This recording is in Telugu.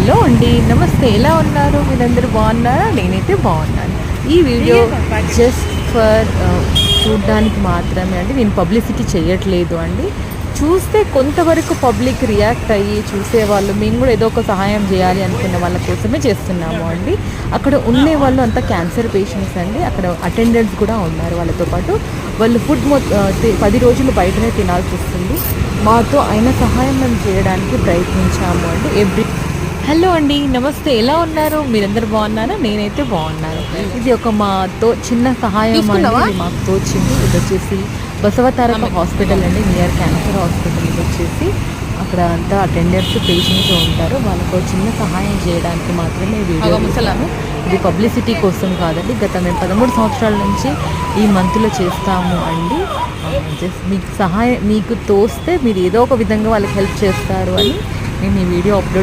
హలో అండి, నమస్తే. ఎలా ఉన్నారు? మీరందరూ బాగున్నారా? నేనైతే బాగున్నాను. ఈ వీడియో జస్ట్ ఫర్ చూడడానికి మాత్రమే అండి. నేను పబ్లిసిటీ చేయట్లేదు అండి. చూస్తే కొంతవరకు పబ్లిక్ రియాక్ట్ అయ్యి చూసేవాళ్ళు, మేము కూడా ఏదో ఒక సహాయం చేయాలి అనుకున్న వాళ్ళ కోసమే చేస్తున్నాము అండి. అక్కడ ఉండే వాళ్ళు అంతా క్యాన్సర్ పేషెంట్స్ అండి. అక్కడ అటెండెంట్స్ కూడా ఉన్నారు వాళ్ళతో పాటు. వాళ్ళు ఫుడ్ 10 రోజులు బయటనే తినాల్సి వస్తుంది. మాతో అయిన సహాయం మేము చేయడానికి ప్రయత్నించాము అండి. హలో అండి, నమస్తే. ఎలా ఉన్నారు? మీరందరూ బాగున్నారా? నేనైతే బాగున్నాను. ఇది ఒక మాతో చిన్న సహాయం అండి. ఇది మాకు తోచింది. ఇది వచ్చేసి బసవతారక హాస్పిటల్ అండి, నియర్ క్యాన్సర్ హాస్పిటల్. ఇది వచ్చేసి అక్కడ అంతా అటెండర్స్ పేషెంట్స్ ఉంటారు. వాళ్ళకు చిన్న సహాయం చేయడానికి మాత్రమే వీడియో తీసాము. ఇది పబ్లిసిటీ కోసం కాదండి. మేము 13 సంవత్సరాల నుంచి ఈ మంత్లో చేస్తాము అండి. జస్ట్ మీకు సహాయం మీకు తోస్తే మీరు ఏదో ఒక విధంగా వాళ్ళకి హెల్ప్ చేస్తారు అని నేను ఈ వీడియో అప్లోడ్